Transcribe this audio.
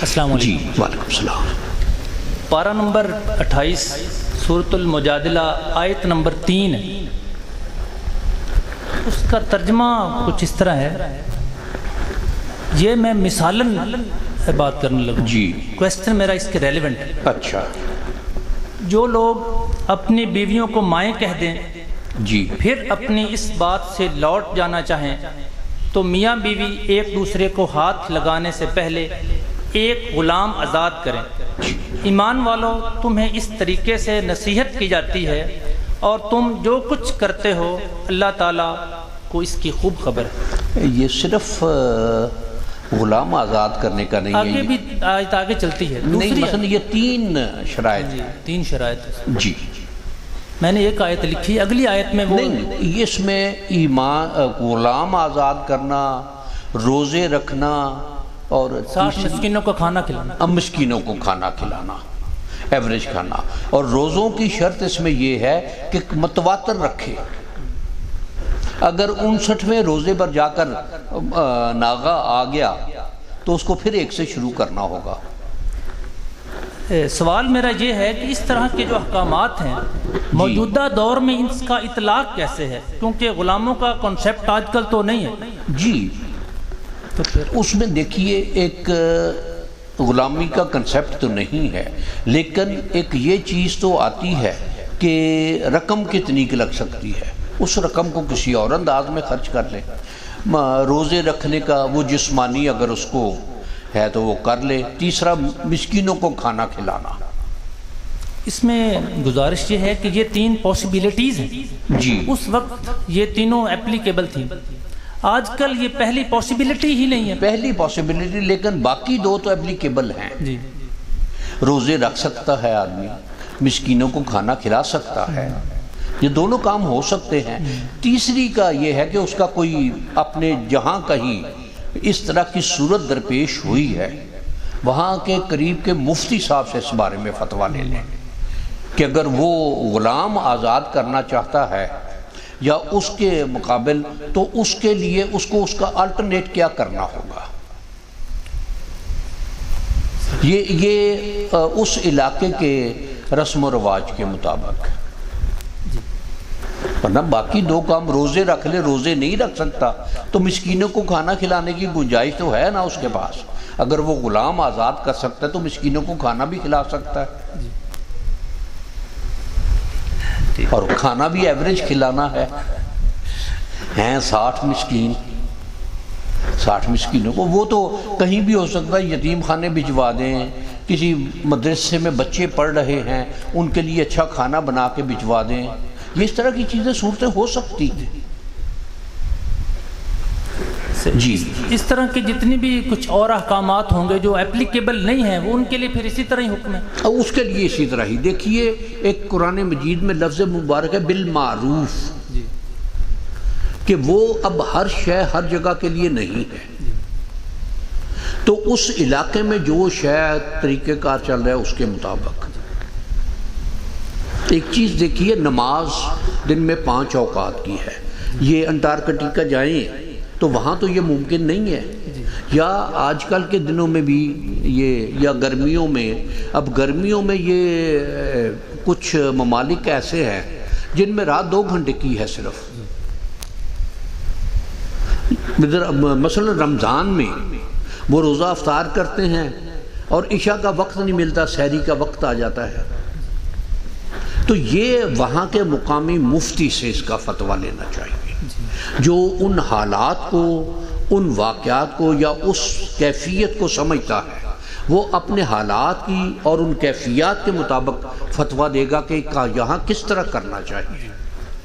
السلام علیکم. جی وعلیکم السلام. پارہ نمبر 28 سورۃ المجادلہ آیت نمبر 3 اس کا ترجمہ کچھ اس طرح ہے. یہ میں مثالاً بات کرنے لگوں. جی کویسچن میرا اس کے ریلیونٹ ہے. اچھا جو لوگ اپنی بیویوں کو مائیں کہہ دیں جی پھر اپنی اس بات سے لوٹ جانا چاہیں تو میاں بیوی ایک دوسرے کو ہاتھ لگانے سے پہلے ایک غلام آزاد کریں. ایمان والو تمہیں اس طریقے سے نصیحت کی جاتی ہے اور تم جو کچھ کرتے ہو اللہ تعالیٰ کو اس کی خوب خبر ہے. یہ صرف غلام آزاد کرنے کا نہیں ہے, آگے بھی آیت آگے چلتی ہے. نہیں مثلا یہ 3 شرائط جی ہیں. 3 شرائط. جی میں نے ایک آیت لکھی, اگلی آیت میں وہ نہیں, اس میں ایمان غلام آزاد کرنا, روزے رکھنا اور 60 مسکینوں کو کھانا کھلانا, مسکینوں کو کھانا کھلانا, ایوریج کھانا. اور روزوں کی شرط اس میں یہ ہے کہ متواتر رکھے. اگر 59ویں روزے پر جا کر ناغا آ گیا تو اس کو پھر ایک سے شروع کرنا ہوگا. سوال میرا یہ ہے کہ اس طرح کے جو احکامات ہیں موجودہ دور میں اس کا اطلاق کیسے ہے, کیونکہ غلاموں کا کنسیپٹ آج کل تو نہیں ہے. جی تو پھر اس میں دیکھیے ایک غلامی کا کنسیپٹ تو نہیں ہے, لیکن ایک یہ چیز تو آتی ہے کہ رقم کتنی کی لگ سکتی ہے, اس رقم کو کسی اور انداز میں خرچ کر لے. روزے رکھنے کا وہ جسمانی اگر اس کو ہے تو وہ کر لے. تیسرا مسکینوں کو کھانا کھلانا. اس میں گزارش یہ ہے کہ یہ 3 پاسبلٹیز ہیں. جی اس وقت یہ تینوں اپلیکیبل تھیں, آج کل یہ پہلی پاسبلٹی ہی نہیں ہے. پہلی پاسبلٹی, لیکن باقی 2 تو اپلیکیبل ہیں. جی روزے رکھ سکتا ہے آدمی, مسکینوں کو کھانا کھلا سکتا ہے, یہ دونوں کام ہو سکتے ہیں. تیسری کا یہ ہے کہ اس کا کوئی اپنے جہاں کہیں اس طرح کی صورت درپیش ہوئی ہے, وہاں کے قریب کے مفتی صاحب سے اس بارے میں فتویٰ لے لیں کہ اگر وہ غلام آزاد کرنا چاہتا ہے یا اس کے مقابل, تو اس کے لیے اس کو اس کا الٹرنیٹ کیا کرنا ہوگا. یہ اس علاقے کے رسم و رواج کے مطابق. ورنہ باقی 2 کام, روزے رکھ لے, روزے نہیں رکھ سکتا تو مسکینوں کو کھانا کھلانے کی گنجائش تو ہے نا اس کے پاس. اگر وہ غلام آزاد کر سکتا ہے تو مسکینوں کو کھانا بھی کھلا سکتا ہے, اور کھانا بھی ایوریج کھلانا ہے. ہیں 60 مسکین, 60 مسکینوں کو وہ تو کہیں بھی ہو سکتا ہے, یتیم خانے بھجوا دیں, کسی مدرسے میں بچے پڑھ رہے ہیں ان کے لیے اچھا کھانا بنا کے بھجوا دیں. یہ اس طرح کی چیزیں صورتیں ہو سکتی ہیں. جی اس طرح کے جتنی بھی کچھ اور احکامات ہوں گے جو اپلیکیبل نہیں ہیں وہ ان کے لیے پھر اسی طرح ہی حکم ہے. اس کے لیے اسی طرح ہی. دیکھیے ایک قرآن مجید میں لفظ مبارک ہے بالمعروف, کہ وہ اب ہر شے ہر جگہ کے لیے نہیں ہے. تو اس علاقے میں جو شے طریقہ کار چل رہا ہے اس کے مطابق. ایک چیز دیکھیے, نماز دن میں 5 اوقات کی ہے. یہ انٹارکٹیکا جائیں تو وہاں تو یہ ممکن نہیں ہے, یا آج کل کے دنوں میں بھی یہ, یا گرمیوں میں. اب گرمیوں میں یہ کچھ ممالک ایسے ہیں جن میں رات 2 گھنٹے کی ہے صرف. مثلا رمضان میں وہ روزہ افطار کرتے ہیں اور عشاء کا وقت نہیں ملتا, سحری کا وقت آ جاتا ہے. تو یہ وہاں کے مقامی مفتی سے اس کا فتویٰ لینا چاہیے, جو ان حالات کو, ان واقعات کو یا اس کیفیت کو سمجھتا ہے. وہ اپنے حالات کی اور ان کیفیات کے مطابق فتویٰ دے گا کہ یہاں کس طرح کرنا چاہیے.